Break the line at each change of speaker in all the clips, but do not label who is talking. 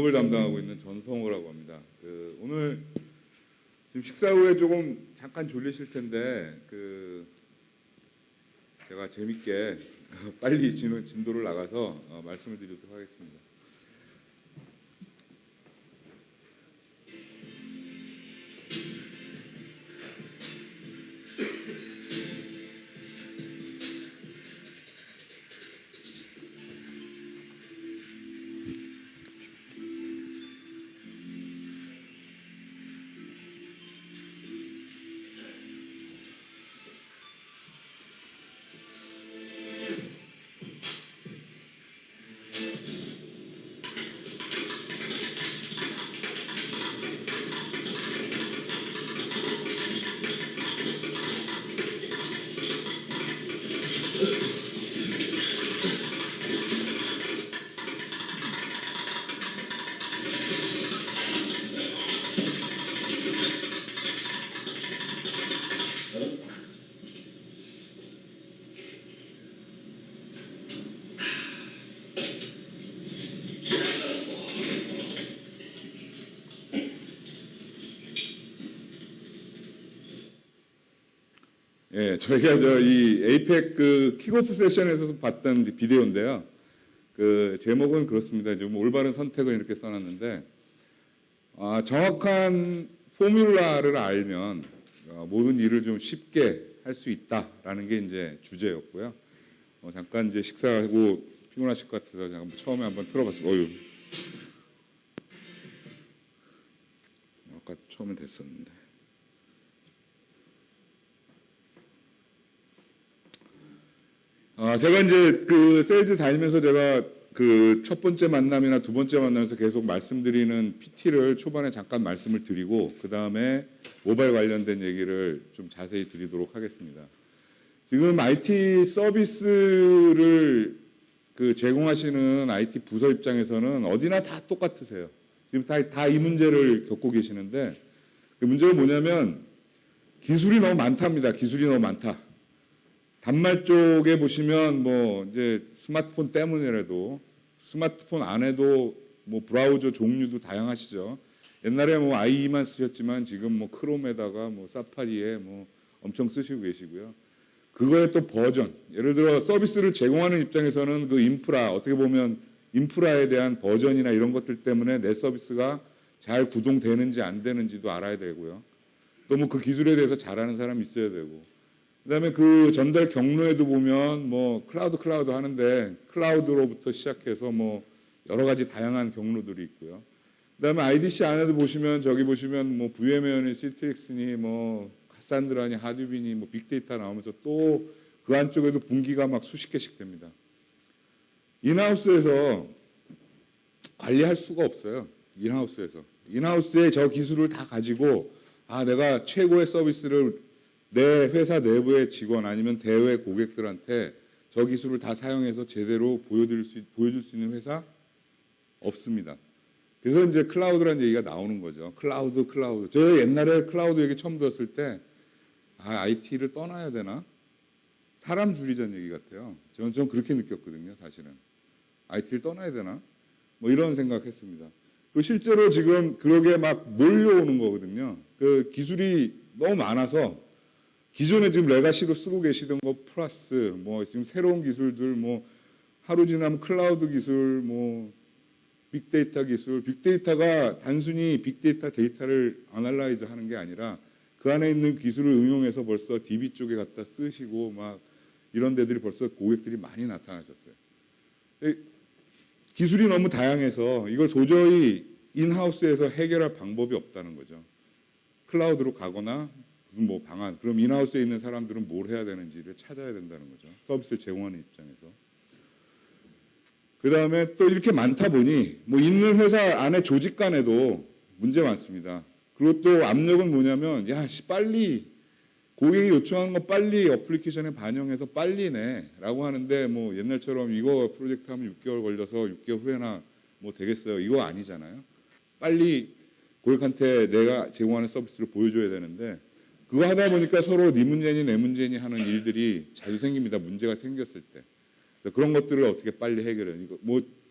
인업을 담당하고 있는 전성호라고 합니다. 오늘 지금 식사 후에 조금 잠깐 졸리실 텐데 제가 재밌게 빨리 진도를 나가서 말씀을 드리도록 하겠습니다. 예, 저희가 이 에이펙 킥오프 세션에서 봤던 비디오인데요. 제목은 그렇습니다. 좀 올바른 선택을 이렇게 써놨는데, 정확한 포뮬라를 알면 모든 일을 좀 쉽게 할 수 있다라는 게 이제 주제였고요. 잠깐 이제 식사하고 피곤하실 것 같아서 잠깐 처음에 한번 틀어봤습니다. 아까 처음에 됐었는데. 제가 이제 세일즈 다니면서 제가 첫 번째 만남이나 두 번째 만남에서 계속 말씀드리는 PT를 초반에 잠깐 말씀을 드리고, 그 다음에 모바일 관련된 얘기를 좀 자세히 드리도록 하겠습니다. 지금 IT 서비스를 제공하시는 IT 부서 입장에서는 어디나 다 똑같으세요. 지금 다 이 문제를 겪고 계시는데, 그 문제가 뭐냐면 기술이 너무 많답니다. 기술이 너무 많다. 단말 쪽에 보시면 이제 스마트폰 때문이라도 스마트폰 안에도 브라우저 종류도 다양하시죠. 옛날에 IE만 쓰셨지만 지금 크롬에다가 사파리에 엄청 쓰시고 계시고요. 그거의 또 버전, 예를 들어 서비스를 제공하는 입장에서는 인프라, 어떻게 보면 인프라에 대한 버전이나 이런 것들 때문에 내 서비스가 잘 구동되는지 안 되는지도 알아야 되고요. 또 그 기술에 대해서 잘 아는 사람이 있어야 되고, 그다음에 전달 경로에도 보면 클라우드 하는데 클라우드로부터 시작해서 여러 가지 다양한 경로들이 있고요. 그다음에 IDC 안에도 보시면 저기 보시면 VMware니 시트릭스니 카산드라니 하드빈이 빅데이터 나오면서 또 그 안쪽에도 분기가 수십 개씩 됩니다. 인하우스에서 관리할 수가 없어요. 인하우스에 저 기술을 다 가지고 내가 최고의 서비스를 내 회사 내부의 직원 아니면 대외 고객들한테 저 기술을 다 사용해서 제대로 보여줄 수 있는 회사 없습니다. 그래서 이제 클라우드라는 얘기가 나오는 거죠. 클라우드. 저 옛날에 클라우드 얘기 처음 들었을 때 IT를 떠나야 되나? 사람 줄이자는 얘기 같아요. 저는 그렇게 느꼈거든요, 사실은. IT를 떠나야 되나? 이런 생각했습니다. 실제로 지금 그러게 몰려오는 거거든요. 기술이 너무 많아서 기존에 지금 레가시로 쓰고 계시던 거 플러스 지금 새로운 기술들 하루 지나면 클라우드 기술 빅데이터 기술, 빅데이터가 단순히 빅데이터 데이터를 애널라이즈 하는 게 아니라 그 안에 있는 기술을 응용해서 벌써 DB 쪽에 갖다 쓰시고 이런 데들이 벌써 고객들이 많이 나타나셨어요. 기술이 너무 다양해서 이걸 도저히 인하우스에서 해결할 방법이 없다는 거죠. 클라우드로 가거나 방안, 그럼 인하우스에 있는 사람들은 뭘 해야 되는지를 찾아야 된다는 거죠. 서비스를 제공하는 입장에서. 그 다음에 또 이렇게 많다 보니 있는 회사 안에 조직 간에도 문제 많습니다. 그리고 또 압력은 뭐냐면 빨리 고객이 요청하는 거 빨리 어플리케이션에 반영해서 빨리 내라고 하는데 옛날처럼 이거 프로젝트 하면 6개월 걸려서 6개월 후에나 되겠어요. 이거 아니잖아요. 빨리 고객한테 내가 제공하는 서비스를 보여줘야 되는데 그거 하다 보니까 서로 네 문제니 내 문제니 하는 일들이 자주 생깁니다. 문제가 생겼을 때. 그런 것들을 어떻게 빨리 해결해요.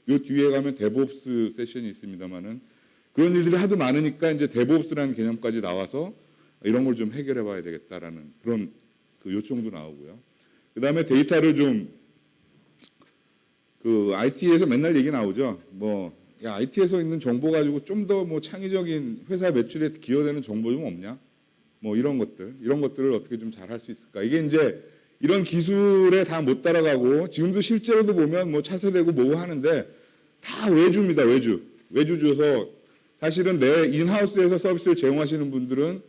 요 뒤에 가면 데브옵스 세션이 있습니다만은 그런 일들이 하도 많으니까 이제 데브옵스라는 개념까지 나와서 이런 걸 좀 해결해 봐야 되겠다라는 그런 그 요청도 나오고요. 그 다음에 데이터를 좀 그 IT에서 맨날 얘기 나오죠. 뭐, 야, IT에서 있는 정보 가지고 좀 더 뭐 창의적인 회사 매출에 기여되는 정보 좀 없냐? 뭐 이런 것들을 어떻게 좀 잘 할 수 있을까? 이게 이제 이런 기술에 다 못 따라가고 지금도 실제로도 보면 뭐 차세대고 뭐고 하는데 다 외주입니다. 외주 줘서 사실은 내 인하우스에서 서비스를 제공하시는 분들은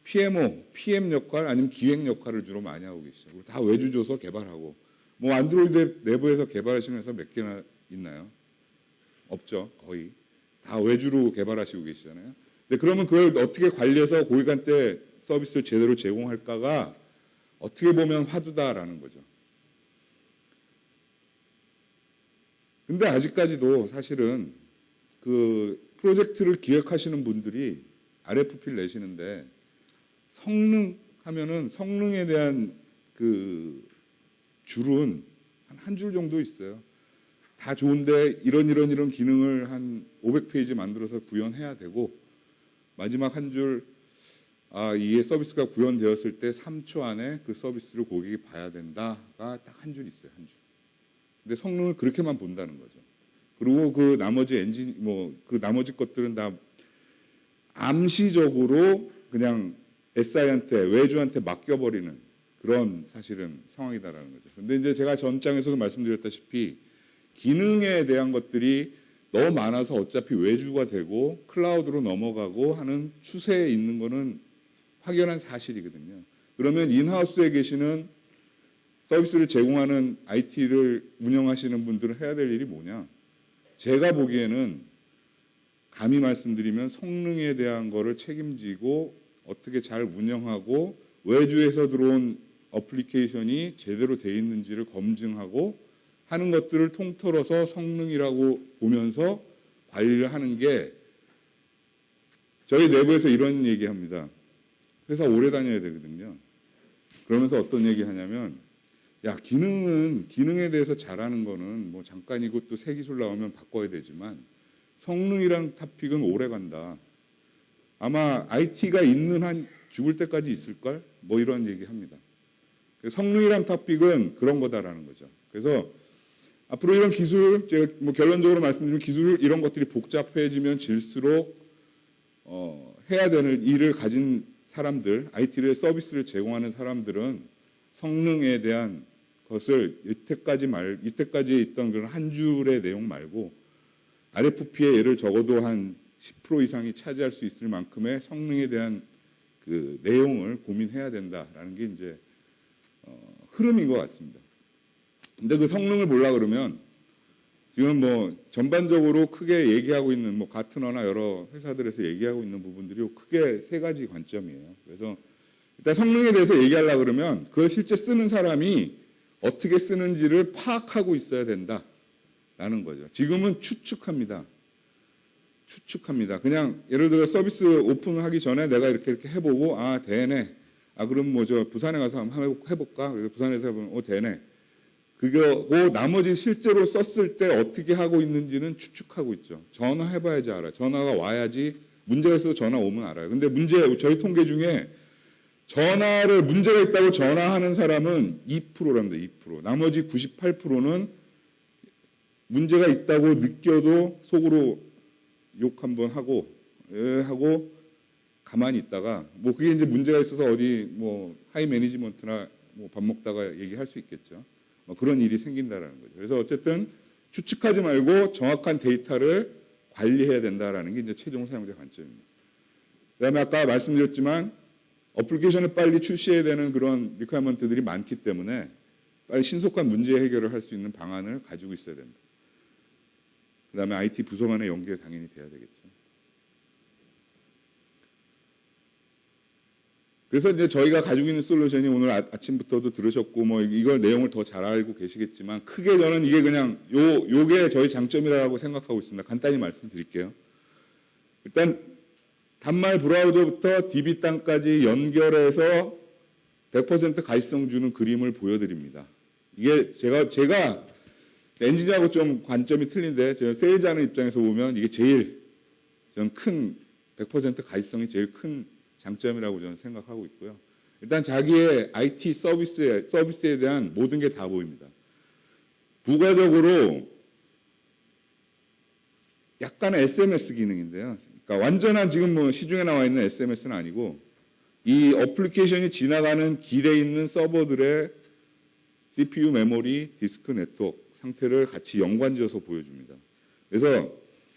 PMO, PM 역할 아니면 기획 역할을 주로 많이 하고 계시죠. 그리고 다 외주 줘서 개발하고 뭐 안드로이드 내부에서 개발하시는 회사 몇 개나 있나요? 없죠. 거의. 다 외주로 개발하시고 계시잖아요. 근데 그러면 그걸 어떻게 관리해서 고객한테 서비스를 제대로 제공할까가 어떻게 보면 화두다라는 거죠. 근데 아직까지도 사실은 그 프로젝트를 기획하시는 분들이 RFP를 내시는데 성능 하면은 성능에 대한 그 줄은 한 줄 정도 있어요. 다 좋은데 이런 기능을 한 500페이지 만들어서 구현해야 되고 마지막 한 줄, 이게 서비스가 구현되었을 때 3초 안에 그 서비스를 고객이 봐야 된다가 딱 한 줄 있어요. 한 줄. 근데 성능을 그렇게만 본다는 거죠. 그리고 그 나머지 그 나머지 것들은 다 암시적으로 그냥 SI한테, 외주한테 맡겨버리는 그런 사실은 상황이다라는 거죠. 근데 이제 제가 전장에서도 말씀드렸다시피 기능에 대한 것들이 너무 많아서 어차피 외주가 되고 클라우드로 넘어가고 하는 추세에 있는 거는 확연한 사실이거든요. 그러면 인하우스에 계시는 서비스를 제공하는 IT를 운영하시는 분들은 해야 될 일이 뭐냐? 제가 보기에는 감히 말씀드리면 성능에 대한 거를 책임지고 어떻게 잘 운영하고 외주에서 들어온 어플리케이션이 제대로 돼 있는지를 검증하고 하는 것들을 통틀어서 성능이라고 보면서 관리를 하는 게 저희 내부에서 이런 얘기합니다. 회사 오래 다녀야 되거든요. 그러면서 어떤 얘기 하냐면 야, 기능에 대해서 잘하는 거는 뭐 잠깐이고 또 새 기술 나오면 바꿔야 되지만 성능이란 토픽은 오래 간다. 아마 IT가 있는 한 죽을 때까지 있을걸? 뭐 이런 얘기 합니다. 성능이란 토픽은 그런 거다라는 거죠. 그래서 앞으로 이런 기술, 제가 뭐 결론적으로 말씀드리면 기술 이런 것들이 복잡해지면 질수록 해야 되는 일을 가진 사람들, IT를 서비스를 제공하는 사람들은 성능에 대한 것을 이때까지 있던 그런 한 줄의 내용 말고 RFP에 예를 적어도 한 10% 이상이 차지할 수 있을 만큼의 성능에 대한 그 내용을 고민해야 된다라는 게 이제 흐름인 것 같습니다. 근데 그 성능을 보려 그러면 지금 뭐 전반적으로 크게 얘기하고 있는 뭐 가트너나 여러 회사들에서 얘기하고 있는 부분들이 크게 세 가지 관점이에요. 그래서 일단 성능에 대해서 얘기하려 그러면 그걸 실제 쓰는 사람이 어떻게 쓰는지를 파악하고 있어야 된다라는 거죠. 지금은 추측합니다. 그냥 예를 들어 서비스 오픈하기 전에 내가 이렇게 해보고 되네. 그럼 뭐 저 부산에 가서 한번 해볼까? 그래서 부산에서 해보면 되네. 그거고 나머지 실제로 썼을 때 어떻게 하고 있는지는 추측하고 있죠. 전화해봐야지 알아요. 전화가 와야지 문제가 있어도 전화 오면 알아요. 근데 저희 통계 중에 문제가 있다고 전화하는 사람은 2%랍니다. 2%. 나머지 98%는 문제가 있다고 느껴도 속으로 욕 한번 하고 가만히 있다가 뭐 그게 이제 문제가 있어서 어디 뭐 하이 매니지먼트나 뭐 밥 먹다가 얘기할 수 있겠죠. 뭐 그런 일이 생긴다라는 거죠. 그래서 어쨌든 추측하지 말고 정확한 데이터를 관리해야 된다라는 게 이제 최종 사용자 관점입니다. 그다음에 아까 말씀드렸지만 어플리케이션을 빨리 출시해야 되는 그런 리퀘어먼트들이 많기 때문에 빨리 신속한 문제 해결을 할 수 있는 방안을 가지고 있어야 된다. 그다음에 IT 부서 간의 연계가 당연히 돼야 되겠죠. 그래서 이제 저희가 가지고 있는 솔루션이 오늘 아침부터도 들으셨고 뭐 이걸 내용을 더 잘 알고 계시겠지만 크게 저는 이게 그냥 요게 저희 장점이라고 생각하고 있습니다. 간단히 말씀드릴게요. 일단 단말 브라우저부터 DB 땅까지 연결해서 100% 가시성 주는 그림을 보여드립니다. 이게 제가 엔지니어하고 좀 관점이 틀린데 제가 세일즈하는 입장에서 보면 이게 제일 저는 큰 100% 가시성이 제일 큰 장점이라고 저는 생각하고 있고요. 일단 자기의 IT 서비스에 대한 모든 게 다 보입니다. 부가적으로 약간의 SMS 기능인데요. 그러니까 완전한 지금 뭐 시중에 나와 있는 SMS는 아니고 이 어플리케이션이 지나가는 길에 있는 서버들의 CPU, 메모리, 디스크 네트워크 상태를 같이 연관지어서 보여줍니다. 그래서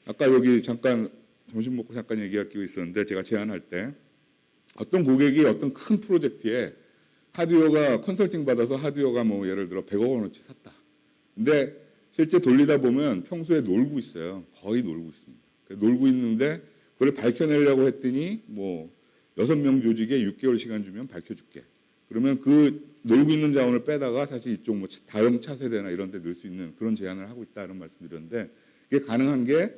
아까 여기 잠깐 점심 먹고 잠깐 얘기할 게 있었는데 제가 제안할 때 어떤 고객이 어떤 큰 프로젝트에 하드웨어가 컨설팅 받아서 하드웨어가 뭐 예를 들어 100억 원어치 샀다. 근데 실제 돌리다 보면 평소에 놀고 있어요. 거의 놀고 있습니다. 놀고 있는데 그걸 밝혀내려고 했더니 뭐 6명 조직에 6개월 시간 주면 밝혀줄게. 그러면 그 놀고 있는 자원을 빼다가 사실 이쪽 뭐 다음 차세대나 이런 데 넣을 수 있는 그런 제안을 하고 있다 이런 말씀드렸는데 이게 가능한 게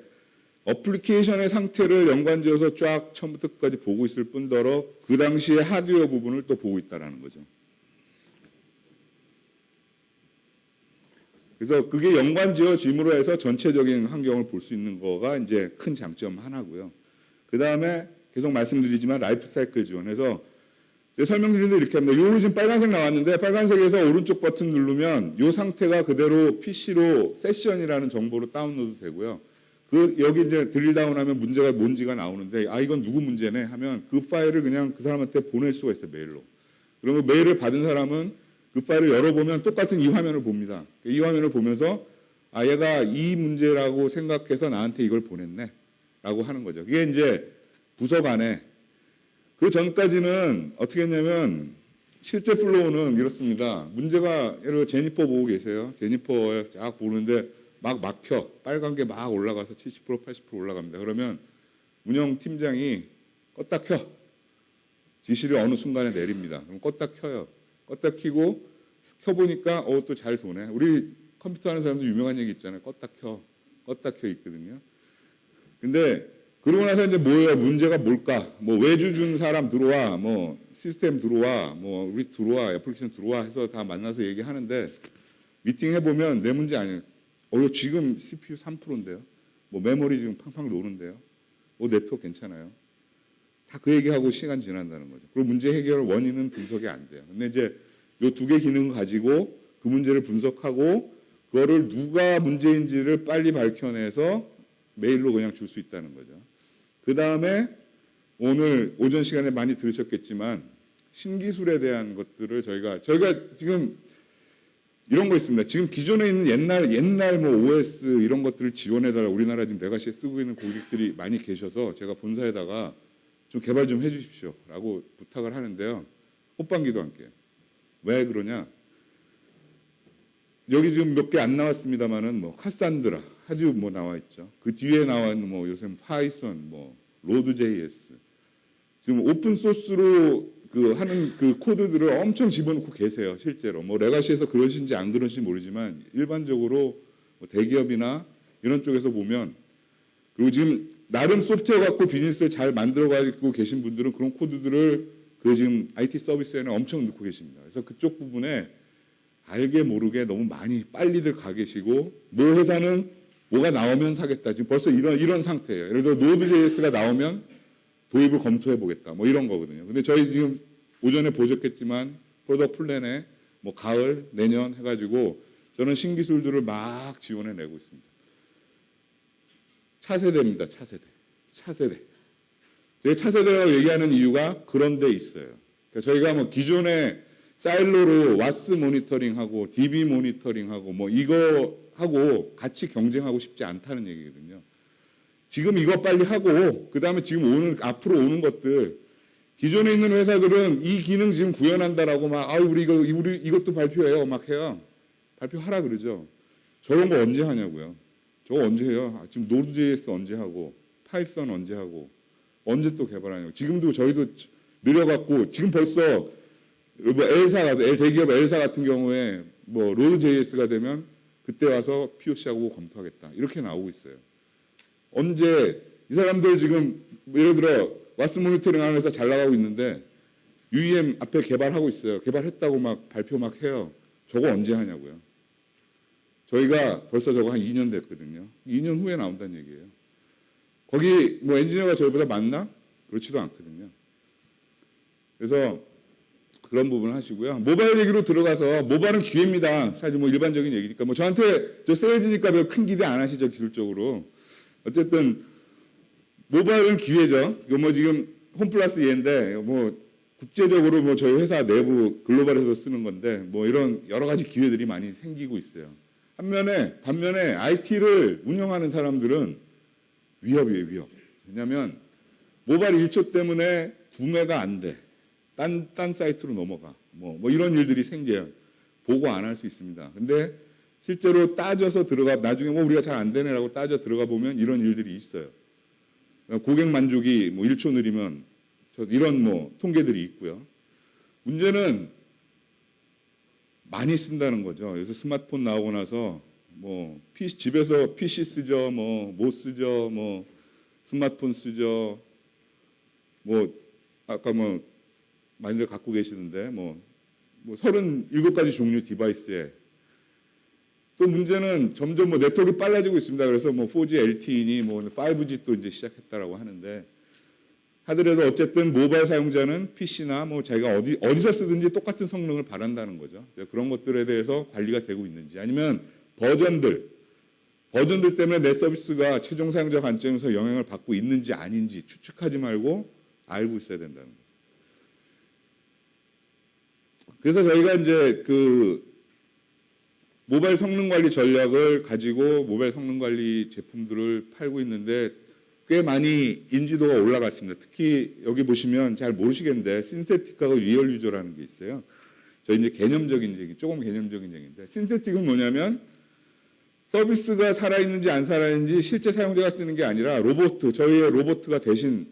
어플리케이션의 상태를 연관지어서 쫙 처음부터 끝까지 보고 있을 뿐더러 그 당시에 하드웨어 부분을 또 보고 있다라는 거죠. 그래서 그게 연관지어짐으로 해서 전체적인 환경을 볼 수 있는 거가 이제 큰 장점 하나고요. 그 다음에 계속 말씀드리지만 라이프 사이클 지원해서 설명드리는데 이렇게 합니다. 요 지금 빨간색 나왔는데 빨간색에서 오른쪽 버튼 누르면 요 상태가 그대로 PC로 세션이라는 정보로 다운로드 되고요. 여기 이제 드릴다운하면 문제가 뭔지가 나오는데 이건 누구 문제네 하면 그 파일을 그냥 그 사람한테 보낼 수가 있어요. 메일로. 그러면 메일을 받은 사람은 그 파일을 열어보면 똑같은 이 화면을 봅니다. 이 화면을 보면서 얘가 이 문제라고 생각해서 나한테 이걸 보냈네 라고 하는 거죠. 그게 이제 부서 간에 그 전까지는 어떻게 했냐면 실제 플로우는 이렇습니다. 문제가 예를 들어 제니퍼 보고 계세요. 제니퍼에 쫙 보는데 막 막혀. 빨간 게 막 올라가서 70% 80% 올라갑니다. 그러면 운영팀장이 껐다 켜. 지시를 어느 순간에 내립니다. 그럼 껐다 켜요. 껐다 켜고 켜보니까 또 잘 도네. 우리 컴퓨터 하는 사람들 유명한 얘기 있잖아요. 껐다 켜 있거든요. 근데 그러고 나서 이제 뭐예요? 문제가 뭘까? 뭐 외주 준 사람 들어와, 뭐 시스템 들어와, 뭐 우리 들어와, 애플리케이션 들어와 해서 다 만나서 얘기하는데 미팅 해보면 내 문제 아니에요. 지금 CPU 3%인데요. 뭐 메모리 지금 팡팡 노는데요. 네트워크 괜찮아요. 다 그 얘기하고 시간 지난다는 거죠. 그리고 문제 해결 원인은 분석이 안 돼요. 근데 이제 요 두 개 기능을 가지고 그 문제를 분석하고 그거를 누가 문제인지를 빨리 밝혀내서 메일로 그냥 줄 수 있다는 거죠. 그 다음에 오늘 오전 시간에 많이 들으셨겠지만 신기술에 대한 것들을 저희가 지금 이런 거 있습니다. 지금 기존에 있는 옛날 뭐 OS 이런 것들을 지원해달라 우리나라 지금 레가시에 쓰고 있는 고객들이 많이 계셔서 제가 본사에다가 좀 개발 좀 해주십시오 라고 부탁을 하는데요. 호빵기도 함께. 왜 그러냐? 여기 지금 몇 개 안 나왔습니다만은 뭐 카산드라, 하듀 뭐 나와 있죠. 그 뒤에 나와 있는 뭐 요새 파이썬, 뭐 로드.js 지금 오픈 소스로 하는 그 코드들을 엄청 집어넣고 계세요. 실제로 뭐 레가시에서 그러신지 안 그러신지 모르지만 일반적으로 뭐 대기업이나 이런 쪽에서 보면 그리고 지금 나름 소프트웨어 갖고 비즈니스를 잘 만들어 가지고 계신 분들은 그런 코드들을 지금 IT 서비스에는 엄청 넣고 계십니다. 그래서 그쪽 부분에 알게 모르게 너무 많이 빨리들 가 계시고 모 회사는 뭐가 나오면 사겠다. 지금 벌써 이런 상태예요. 예를 들어 노드.js가 나오면 도입을 검토해 보겠다. 뭐 이런 거거든요. 근데 저희 지금 오전에 보셨겠지만 프로덕트 플랜에 뭐 가을, 내년 해가지고 저는 신기술들을 막 지원해 내고 있습니다. 차세대입니다. 차세대. 제가 차세대라고 얘기하는 이유가 그런 데 있어요. 그러니까 저희가 뭐 기존에 사일로로 와스 모니터링하고 DB 모니터링하고 뭐 이거 하고 같이 경쟁하고 싶지 않다는 얘기거든요. 지금 이거 빨리 하고 그다음에 지금 앞으로 오는 것들 기존에 있는 회사들은 이 기능 지금 구현한다라고 막 우리 이것도 발표해요. 막 해요. 발표하라 그러죠. 저런 거 언제 하냐고요. 저거 언제 해요? 지금 노드.js 언제 하고 파이썬 언제 하고 언제 또 개발하냐고. 지금도 저희도 느려갖고 지금 벌써 뭐 대기업 엘사 같은 경우에 뭐 로드.js가 되면 그때 와서 POC하고 검토하겠다. 이렇게 나오고 있어요. 언제 이 사람들 지금 예를 들어 와스 모니터링 하는 회사 잘 나가고 있는데 UEM 앞에 개발하고 있어요. 개발했다고 막 발표 막 해요. 저거 언제 하냐고요. 저희가 벌써 저거 한 2년 됐거든요. 2년 후에 나온다는 얘기예요. 거기 뭐 엔지니어가 저희보다 많나? 그렇지도 않거든요. 그래서 그런 부분을 하시고요. 모바일 얘기로 들어가서 모바일은 기회입니다. 사실 뭐 일반적인 얘기니까 뭐 저한테 저 세일즈니까 별 큰 기대 안 하시죠, 기술적으로. 어쨌든 모바일은 기회죠. 이거 뭐 지금 홈플러스 얘인데 뭐 국제적으로 뭐 저희 회사 내부 글로벌에서 쓰는 건데 뭐 이런 여러 가지 기회들이 많이 생기고 있어요. 반면에 IT를 운영하는 사람들은 위협이에요, 위협. 왜냐하면 모바일 1초 때문에 구매가 안 돼. 딴 사이트로 넘어가. 뭐 이런 일들이 생겨요. 보고 안 할 수 있습니다. 근데 실제로 따져서 나중에 뭐 우리가 잘 안 되네라고 따져 들어가 보면 이런 일들이 있어요. 고객 만족이 뭐 1초 느리면 이런 뭐 통계들이 있고요. 문제는 많이 쓴다는 거죠. 그래서 스마트폰 나오고 나서 뭐 집에서 PC 쓰죠, 뭐 쓰죠, 뭐 스마트폰 쓰죠, 뭐 아까 뭐 많이들 갖고 계시는데 뭐 37가지 종류 디바이스에 또 문제는 점점 뭐 네트워크가 빨라지고 있습니다. 그래서 뭐 4G LTE니 뭐 5G 또 이제 시작했다라고 하는데 하더라도 어쨌든 모바일 사용자는 PC나 뭐 자기가 어디서 쓰든지 똑같은 성능을 바란다는 거죠. 그런 것들에 대해서 관리가 되고 있는지 아니면 버전들 때문에 내 서비스가 최종 사용자 관점에서 영향을 받고 있는지 아닌지 추측하지 말고 알고 있어야 된다는 거죠. 그래서 저희가 이제 그 모바일 성능 관리 전략을 가지고 모바일 성능 관리 제품들을 팔고 있는데 꽤 많이 인지도가 올라갔습니다. 특히 여기 보시면 잘 모르시겠는데 신세틱하고 리얼 유저라는 게 있어요. 저희 이제 개념적인 얘기, 조금 개념적인 얘기인데 신세틱은 뭐냐면 서비스가 살아있는지 안 살아있는지 실제 사용자가 쓰는 게 아니라 저희의 로봇가 대신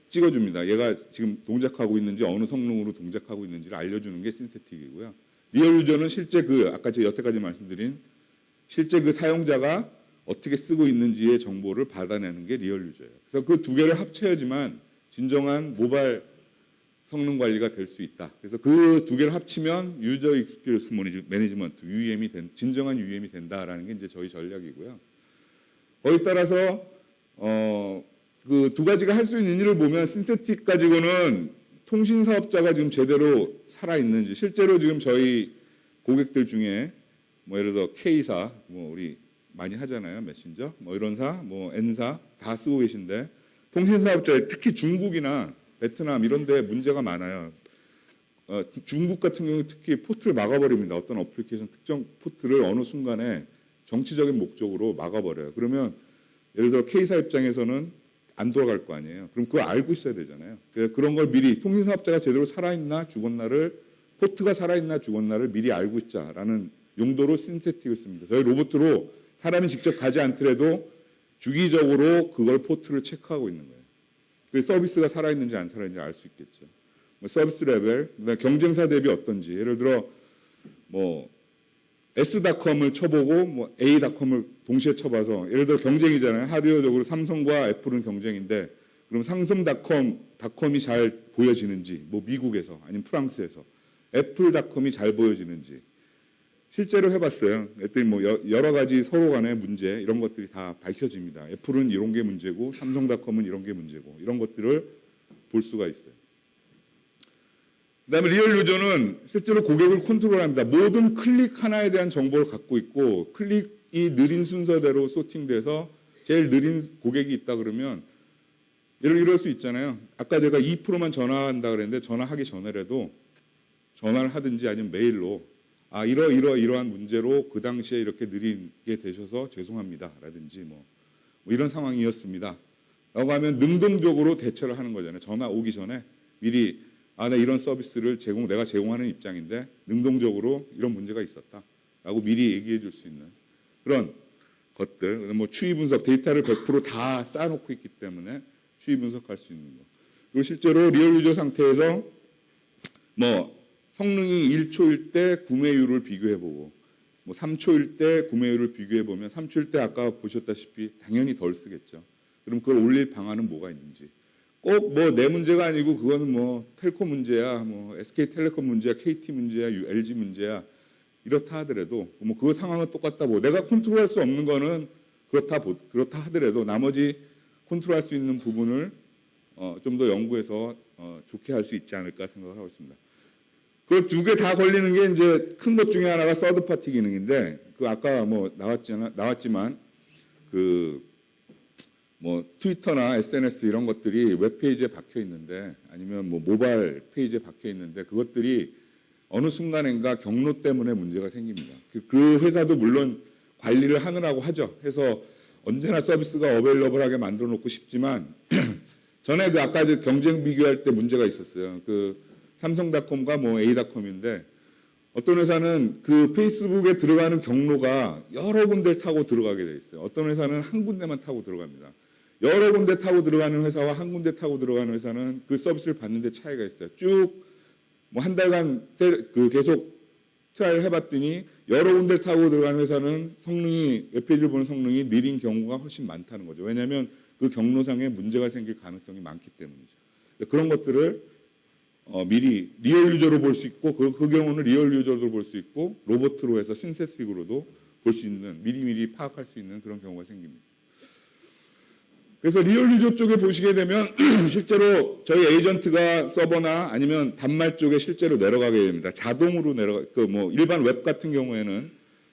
찍어줍니다. 얘가 지금 동작하고 있는지 어느 성능으로 동작하고 있는지를 알려주는 게 신세틱이고요. 리얼 유저는 실제 아까 제가 여태까지 말씀드린 실제 그 사용자가 어떻게 쓰고 있는지의 정보를 받아내는 게 리얼 유저예요. 그래서 그 두 개를 합쳐야지만 진정한 모바일 성능 관리가 될 수 있다. 그래서 그 두 개를 합치면 유저 익스피리언스 매니지먼트, UEM이 진정한 UEM이 된다라는 게 이제 저희 전략이고요. 거기에 따라서 그 두 가지가 할 수 있는 일을 보면 신세틱 가지고는 통신 사업자가 지금 제대로 살아 있는지 실제로 지금 저희 고객들 중에 뭐 예를 들어 K사 뭐 우리 많이 하잖아요. 메신저 뭐 이런 사, 뭐 N사 다 쓰고 계신데 통신 사업자에 특히 중국이나 베트남 이런 데 문제가 많아요. 중국 같은 경우 특히 포트를 막아버립니다. 어떤 어플리케이션 특정 포트를 어느 순간에 정치적인 목적으로 막아버려요. 그러면 예를 들어 K사 입장에서는 안 돌아갈 거 아니에요. 그럼 그걸 알고 있어야 되잖아요. 그런 걸 미리 통신사업자가 제대로 살아있나 죽었나를 포트가 살아있나 죽었나를 미리 알고 있자라는 용도로 신세틱을 씁니다. 저희 로봇으로 사람이 직접 가지 않더라도 주기적으로 그걸 포트를 체크하고 있는 거예요. 그 서비스가 살아있는지 안 살아있는지 알 수 있겠죠. 뭐 서비스 레벨, 그다음에 경쟁사 대비 어떤지 예를 들어 뭐 S.com을 쳐보고 뭐 A.com을 동시에 쳐봐서 예를 들어 경쟁이잖아요. 하드웨어적으로 삼성과 애플은 경쟁인데 그럼 삼성.com이 잘 보여지는지 뭐 미국에서 아니면 프랑스에서 애플.com이 잘 보여지는지 실제로 해봤어요. 그랬더니 뭐 여러 가지 서로 간의 문제 이런 것들이 다 밝혀집니다. 애플은 이런 게 문제고 삼성.com은 이런 게 문제고 이런 것들을 볼 수가 있어요. 그다음에 리얼 유저는 실제로 고객을 컨트롤합니다. 모든 클릭 하나에 대한 정보를 갖고 있고 클릭이 느린 순서대로 소팅돼서 제일 느린 고객이 있다 그러면 이럴 수 있잖아요. 아까 제가 2%만 전화한다 그랬는데 전화하기 전에라도 전화를 하든지 아니면 메일로 이러한 문제로 그 당시에 이렇게 느리게 되셔서 죄송합니다 라든지 뭐 이런 상황이었습니다 라고 하면 능동적으로 대처를 하는 거잖아요. 전화 오기 전에 미리 나 이런 서비스를 내가 제공하는 입장인데 능동적으로 이런 문제가 있었다 라고 미리 얘기해 줄 수 있는 그런 것들, 뭐 추이 분석, 데이터를 100% 다 쌓아놓고 있기 때문에 추이 분석할 수 있는 거. 그리고 실제로 리얼 유저 상태에서 뭐 성능이 1초일 때 구매율을 비교해보고 뭐 3초일 때 구매율을 비교해보면 3초일 때 아까 보셨다시피 당연히 덜 쓰겠죠. 그럼 그걸 올릴 방안은 뭐가 있는지. 꼭 뭐 내 문제가 아니고 그거는 뭐 텔코 문제야, 뭐 SK텔레콤 문제야, KT 문제야, LG 문제야 이렇다 하더라도 뭐 그 상황은 똑같다. 뭐 내가 컨트롤할 수 없는 거는 그렇다 하더라도 나머지 컨트롤할 수 있는 부분을 좀 더 연구해서 좋게 할 수 있지 않을까 생각을 하고 있습니다. 그 두 개 다 걸리는 게 이제 큰 것 중에 하나가 서드 파티 기능인데 그 아까 뭐 나왔지만 그 뭐 트위터나 SNS 이런 것들이 웹페이지에 박혀 있는데 아니면 뭐 모바일 페이지에 박혀 있는데 그것들이 어느 순간인가 경로 때문에 문제가 생깁니다. 그 회사도 물론 관리를 하느라고 하죠. 해서 언제나 서비스가 어베일러블하게 만들어 놓고 싶지만 전에 그 아까 경쟁 비교할 때 문제가 있었어요. 그 삼성닷컴과 뭐 A닷컴인데 어떤 회사는 그 페이스북에 들어가는 경로가 여러 군데를 타고 들어가게 돼 있어요. 어떤 회사는 한 군데만 타고 들어갑니다. 여러 군데 타고 들어가는 회사와 한 군데 타고 들어가는 회사는 그 서비스를 받는 데 차이가 있어요. 쭉 뭐 한 달간 계속 트라이를 해봤더니 여러 군데 타고 들어가는 회사는 웹페이지를 보는 성능이 느린 경우가 훨씬 많다는 거죠. 왜냐하면 그 경로상에 문제가 생길 가능성이 많기 때문이죠. 그런 것들을 미리 리얼 유저로 볼 수 있고 그 경우는 리얼 유저로 볼 수 있고 로봇으로 해서 신세틱으로도 볼 수 있는 미리 파악할 수 있는 그런 경우가 생깁니다. 그래서 리얼 유저 쪽에 보시게 되면 실제로 저희 에이전트가 서버나 아니면 단말 쪽에 실제로 내려가게 됩니다. 자동으로 뭐 일반 웹 같은 경우에는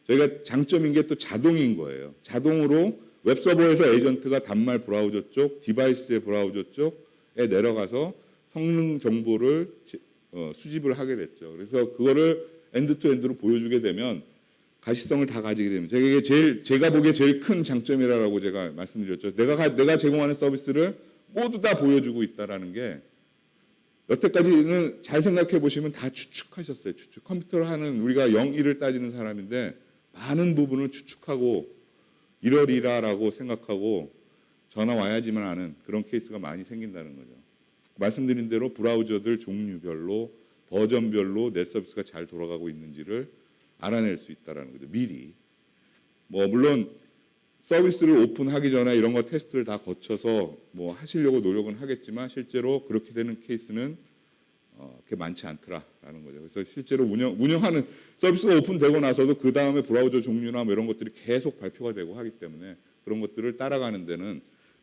저희가 장점인 게 또 자동인 거예요. 자동으로 웹 서버에서 에이전트가 단말 브라우저 쪽, 디바이스의 브라우저 쪽에 내려가서 성능 정보를 수집을 하게 됐죠. 그래서 그거를 엔드 투 엔드로 보여주게 되면 가시성을 다 가지게 됩니다. 제가 보기에 제일 큰 장점이라고 제가 말씀드렸죠. 내가 제공하는 서비스를 모두 다 보여주고 있다라는 게 여태까지는 잘 생각해 보시면 다 추측하셨어요. 추측. 컴퓨터를 하는 우리가 0, 1을 따지는 사람인데 많은 부분을 추측하고 이러리라라고 생각하고 전화 와야지만 하는 그런 케이스가 많이 생긴다는 거죠. 말씀드린 대로 브라우저들 종류별로 버전별로 내 서비스가 잘 돌아가고 있는지를 알아낼 수 있다는 거죠. 미리. 뭐 물론 서비스를 오픈하기 전에 이런 거 테스트를 다 거쳐서 뭐 하시려고 노력은 하겠지만 실제로 그렇게 되는 케이스는 그렇게 많지 않더라라는 거죠. 그래서 실제로 운영하는 서비스가 오픈되고 나서도 그 다음에 브라우저 종류나 뭐 이런 것들이 계속 발표가 되고 하기 때문에 그런 것들을 따라가는 데는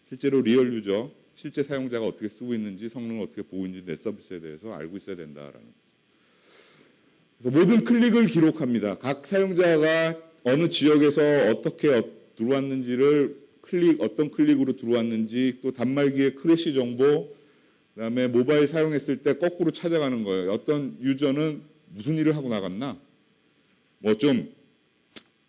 실제로 리얼 유저, 실제 사용자가 어떻게 쓰고 있는지 성능을 어떻게 보고 있는지 내 서비스에 대해서 알고 있어야 된다라는 거죠. 그래서 모든 클릭을 기록합니다. 각 사용자가 어느 지역에서 어떻게 들어왔는지를 어떤 클릭으로 들어왔는지 또 단말기의 크래시 정보, 그다음에 모바일 사용했을 때 거꾸로 찾아가는 거예요. 어떤 유저는 무슨 일을 하고 나갔나? 뭐 좀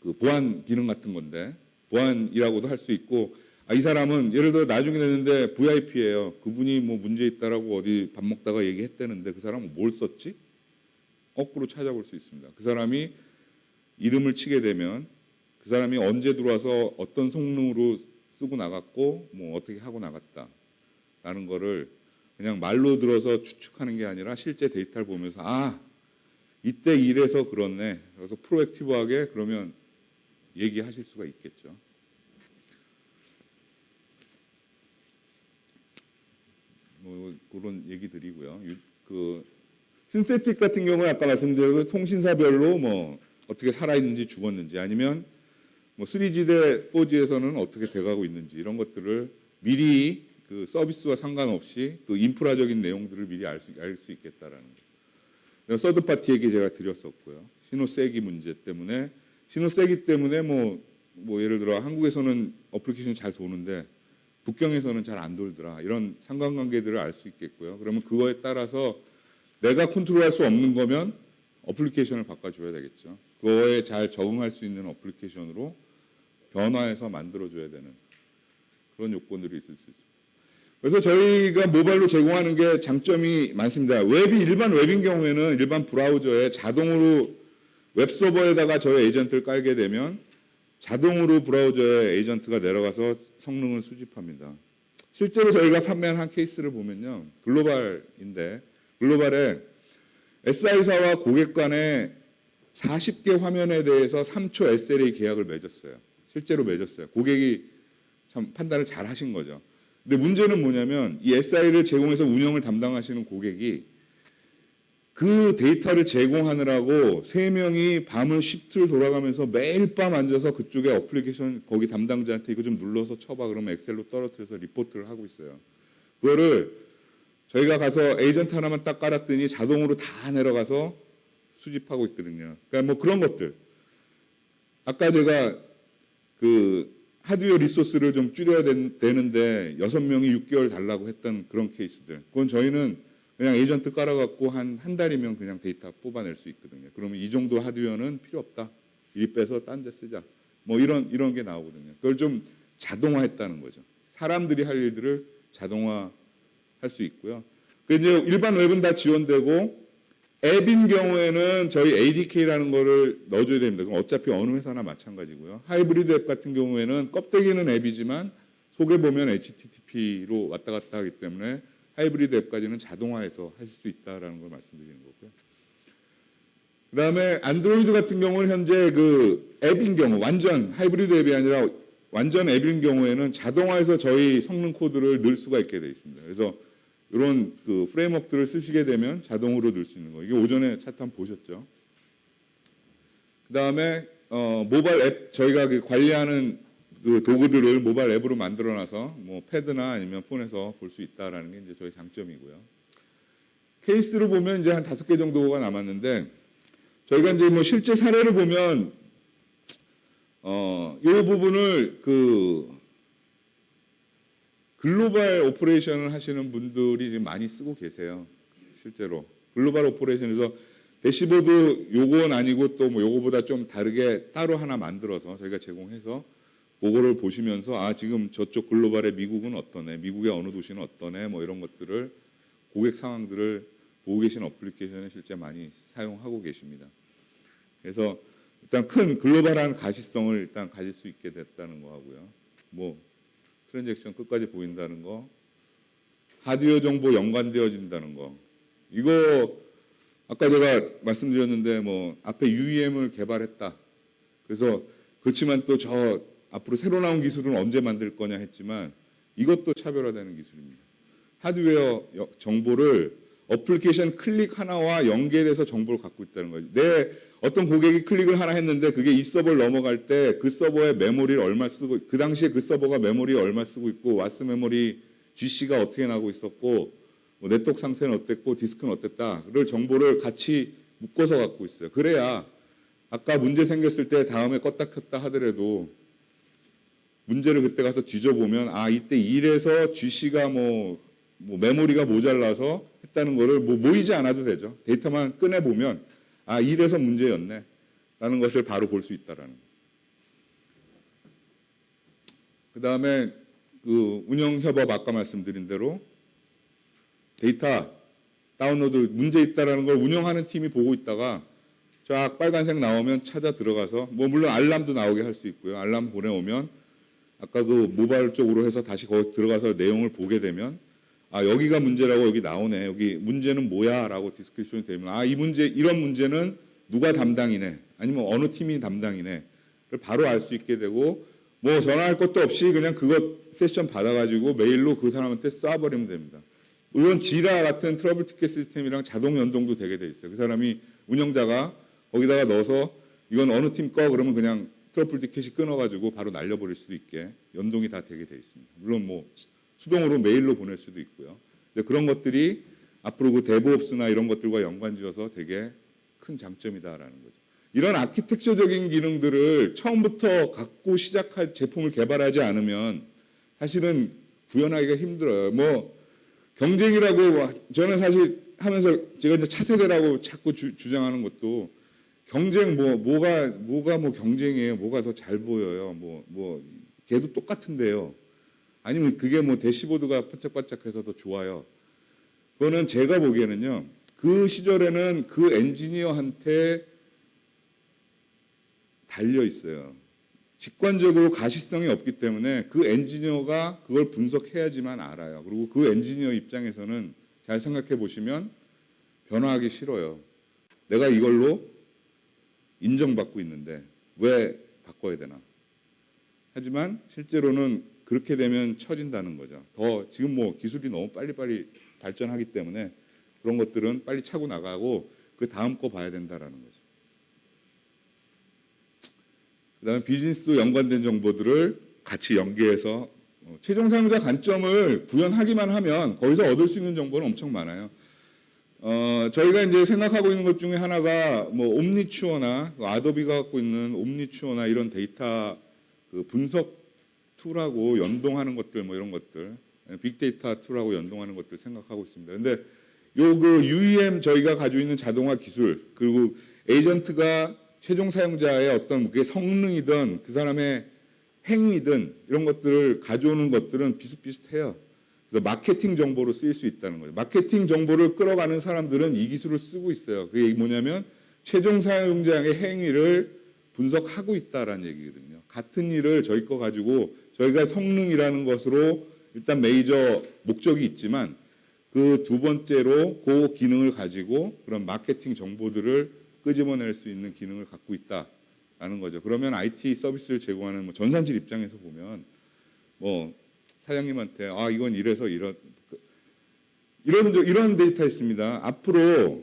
그 보안 기능 같은 건데 보안이라고도 할 수 있고 이 사람은 예를 들어 나중에 됐는데 VIP예요. 그분이 뭐 문제 있다라고 어디 밥 먹다가 얘기했다는데 그 사람은 뭘 썼지? 거꾸로 찾아볼 수 있습니다. 그 사람이 이름을 치게 되면 그 사람이 언제 들어와서 어떤 성능으로 쓰고 나갔고 뭐 어떻게 하고 나갔다라는 거를 그냥 말로 들어서 추측하는 게 아니라 실제 데이터를 보면서 이때 이래서 그렇네. 그래서 프로액티브하게 그러면 얘기하실 수가 있겠죠. 뭐 그런 얘기 드리고요. 신세틱 같은 경우에 아까 말씀드린 통신사별로 뭐 어떻게 살아있는지 죽었는지 아니면 뭐 3G 대 4G에서는 어떻게 돼가고 있는지 이런 것들을 미리 그 서비스와 상관없이 그 인프라적인 내용들을 미리 알 수 있겠다라는 거죠. 서드 파티 얘기 제가 드렸었고요. 신호 세기 문제 때문에 신호 세기 때문에 뭐 예를 들어 한국에서는 어플리케이션이 잘 도는데 북경에서는 잘 안 돌더라. 이런 상관관계들을 알 수 있겠고요. 그러면 그거에 따라서 내가 컨트롤할 수 없는 거면 어플리케이션을 바꿔줘야 되겠죠. 그거에 잘 적응할 수 있는 어플리케이션으로 변화해서 만들어줘야 되는 그런 요건들이 있을 수 있습니다. 그래서 저희가 모바일로 제공하는 게 장점이 많습니다. 일반 웹인 경우에는 일반 브라우저에 자동으로 웹서버에다가 저희 에이전트를 깔게 되면 자동으로 브라우저에 에이전트가 내려가서 성능을 수집합니다. 실제로 저희가 판매한 한 케이스를 보면요. 글로벌에 SI사와 고객 간에 40개 화면에 대해서 3초 SLA 계약을 맺었어요. 실제로 맺었어요. 고객이 참 판단을 잘 하신 거죠. 근데 문제는 뭐냐면 이 SI를 제공해서 운영을 담당하시는 고객이 그 데이터를 제공하느라고 3명이 밤을 시프트를 돌아가면서 매일 밤 앉아서 그쪽에 어플리케이션 거기 담당자한테 이거 좀 눌러서 쳐봐 그러면 엑셀로 떨어뜨려서 리포트를 하고 있어요. 그거를 저희가 가서 에이전트 하나만 딱 깔았더니 자동으로 다 내려가서 수집하고 있거든요. 그러니까 뭐 그런 것들. 아까 제가 그 하드웨어 리소스를 좀 줄여야 되는데 6명이 6개월 달라고 했던 그런 케이스들. 그건 저희는 그냥 에이전트 깔아갖고 한 달이면 그냥 데이터 뽑아낼 수 있거든요. 그러면 이 정도 하드웨어는 필요 없다. 이 빼서 딴 데 쓰자. 뭐 이런 게 나오거든요. 그걸 좀 자동화했다는 거죠. 사람들이 할 일들을 자동화할 수 있고요. 그 이제 일반 웹은 다 지원되고 앱인 경우에는 저희 ADK라는 거를 넣어줘야 됩니다. 그럼 어차피 어느 회사나 마찬가지고요. 하이브리드 앱 같은 경우에는 껍데기는 앱이지만 속에 보면 HTTP로 왔다 갔다 하기 때문에 하이브리드 앱까지는 자동화해서 하실 수 있다라는 걸 말씀드리는 거고요. 그 다음에 안드로이드 같은 경우는 현재 그 앱인 경우, 완전 하이브리드 앱이 아니라 완전 앱인 경우에는 자동화해서 저희 성능 코드를 넣을 수가 있게 되어 있습니다. 그래서 이런 그 프레임워크들을 쓰시게 되면 자동으로 넣을 수 있는 거. 이게 오전에 차트 한번 보셨죠? 그 다음에 모바일 앱, 저희가 그 관리하는 그 도구들을 모바일 앱으로 만들어놔서 뭐 패드나 아니면 폰에서 볼 수 있다라는 게 이제 저희 장점이고요. 케이스로 보면 이제 한 5개 정도가 남았는데 저희가 이제 뭐 실제 사례를 보면 이 부분을 그 글로벌 오퍼레이션을 하시는 분들이 지금 많이 쓰고 계세요. 실제로 글로벌 오퍼레이션에서 대시보드 요건 아니고 또 뭐 요거보다 좀 다르게 따로 하나 만들어서 저희가 제공해서 그거를 보시면서 아 지금 저쪽 글로벌의 미국은 어떠네, 미국의 어느 도시는 어떠네, 뭐 이런 것들을 고객 상황들을 보고 계신 어플리케이션에 실제 많이 사용하고 계십니다. 그래서 일단 큰 글로벌한 가시성을 일단 가질 수 있게 됐다는 거 하고요. 뭐 트랜잭션 끝까지 보인다는 거, 하드웨어 정보 연관되어진다는 거. 이거 아까 제가 말씀드렸는데 뭐 앞에 UEM을 개발했다. 그래서 그렇지만 또 저 앞으로 새로 나온 기술은 언제 만들 거냐 했지만 이것도 차별화되는 기술입니다. 하드웨어 정보를 어플리케이션 클릭 하나와 연계돼서 정보를 갖고 있다는 거죠. 내 어떤 고객이 클릭을 하나 했는데 그게 이 서버를 넘어갈 때 그 서버에 메모리를 얼마 쓰고 그 당시에 그 서버가 메모리 얼마 쓰고 있고 왓스 메모리 GC가 어떻게 나고 있었고 뭐 네트워크 상태는 어땠고 디스크는 어땠다를 정보를 같이 묶어서 갖고 있어요. 그래야 아까 문제 생겼을 때 다음에 껐다 켰다 하더라도 문제를 그때 가서 뒤져보면 아 이때 이래서 GC가 뭐 메모리가 모자라서 했다는 거를 뭐 모이지 않아도 되죠. 데이터만 꺼내보면 아 이래서 문제였네 라는 것을 바로 볼 수 있다라는 거예요. 그 다음에 그 운영협업 아까 말씀드린 대로 데이터 다운로드 문제 있다라는 걸 운영하는 팀이 보고 있다가 쫙 빨간색 나오면 찾아 들어가서 뭐 물론 알람도 나오게 할 수 있고요. 알람 보내오면 아까 그 모바일 쪽으로 해서 다시 거기 들어가서 내용을 보게 되면 아 여기가 문제라고 여기 나오네. 여기 문제는 뭐야? 라고 디스크리프션이 되면 아 이 문제 이런 문제는 누가 담당이네. 아니면 어느 팀이 담당이네. 를 바로 알 수 있게 되고 뭐 전화할 것도 없이 그냥 그거 세션 받아가지고 메일로 그 사람한테 쏴버리면 됩니다. 물론 지라 같은 트러블 티켓 시스템이랑 자동 연동도 되게 돼 있어요. 그 사람이 운영자가 거기다가 넣어서 이건 어느 팀 거 그러면 그냥 트러블 티켓이 끊어가지고 바로 날려버릴 수도 있게 연동이 다 되게 돼 있습니다. 물론 뭐 수동으로 메일로 보낼 수도 있고요. 그런 것들이 앞으로 그 데브옵스나 이런 것들과 연관지어서 되게 큰 장점이다라는 거죠. 이런 아키텍처적인 기능들을 처음부터 갖고 시작할 제품을 개발하지 않으면 사실은 구현하기가 힘들어요. 뭐 경쟁이라고 저는 사실 하면서 제가 이제 차세대라고 자꾸 주장하는 것도 경쟁 뭐가 뭐 경쟁이에요. 뭐가 더 잘 보여요. 뭐 걔도 똑같은데요. 아니면 그게 뭐 대시보드가 반짝반짝해서 더 좋아요. 그거는 제가 보기에는요. 그 시절에는 그 엔지니어한테 달려 있어요. 직관적으로 가시성이 없기 때문에 그 엔지니어가 그걸 분석해야지만 알아요. 그리고 그 엔지니어 입장에서는 잘 생각해 보시면 변화하기 싫어요. 내가 이걸로 인정받고 있는데 왜 바꿔야 되나. 하지만 실제로는 그렇게 되면 처진다는 거죠. 더 지금 뭐 기술이 너무 빨리빨리 발전하기 때문에 그런 것들은 빨리 차고 나가고 그 다음 거 봐야 된다라는 거죠. 그다음에 비즈니스 연관된 정보들을 같이 연계해서 최종 사용자 관점을 구현하기만 하면 거기서 얻을 수 있는 정보는 엄청 많아요. 저희가 이제 생각하고 있는 것 중에 하나가 뭐 옴니추어나 아도비가 갖고 있는 옴니추어나 이런 데이터 그 분석 툴하고 연동하는 것들 뭐 이런 것들 빅데이터 툴하고 연동하는 것들 생각하고 있습니다. 근데 요 그 UEM 저희가 가지고 있는 자동화 기술 그리고 에이전트가 최종 사용자의 어떤 그게 성능이든 그 사람의 행위든 이런 것들을 가져오는 것들은 비슷비슷해요. 그래서 마케팅 정보로 쓰일 수 있다는 거죠. 마케팅 정보를 끌어가는 사람들은 이 기술을 쓰고 있어요. 그게 뭐냐면 최종 사용자의 행위를 분석하고 있다라는 얘기거든요. 같은 일을 저희 거 가지고 저희가 성능이라는 것으로 일단 메이저 목적이 있지만 그 두 번째로 그 기능을 가지고 그런 마케팅 정보들을 끄집어낼 수 있는 기능을 갖고 있다라는 거죠. 그러면 IT 서비스를 제공하는 뭐 전산실 입장에서 보면 뭐 사장님한테 이건 이래서 이런 데이터 있습니다. 앞으로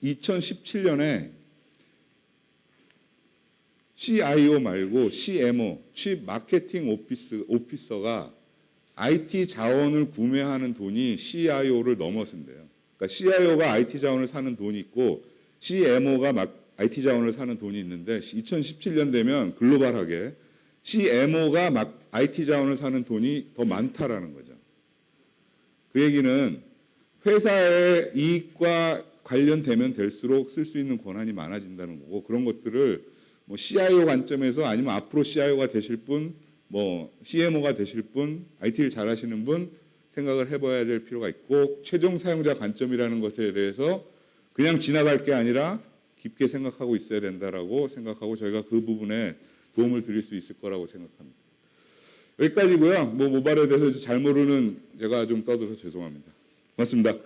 2017년에 CIO 말고 CMO, Chief Marketing Officer가 IT 자원을 구매하는 돈이 CIO를 넘어선대요. 그러니까 CIO가 IT 자원을 사는 돈이 있고 CMO가 IT 자원을 사는 돈이 있는데 2017년 되면 글로벌하게 CMO가 IT 자원을 사는 돈이 더 많다라는 거죠. 그 얘기는 회사의 이익과 관련되면 될수록 쓸 수 있는 권한이 많아진다는 거고 그런 것들을 뭐 CIO 관점에서 아니면 앞으로 CIO가 되실 분, 뭐 CMO가 되실 분, IT를 잘하시는 분 생각을 해봐야 될 필요가 있고 최종 사용자 관점이라는 것에 대해서 그냥 지나갈 게 아니라 깊게 생각하고 있어야 된다라고 생각하고 저희가 그 부분에 도움을 드릴 수 있을 거라고 생각합니다. 여기까지고요. 뭐 모발에 대해서 잘 모르는 제가 좀 떠들어서 죄송합니다. 고맙습니다.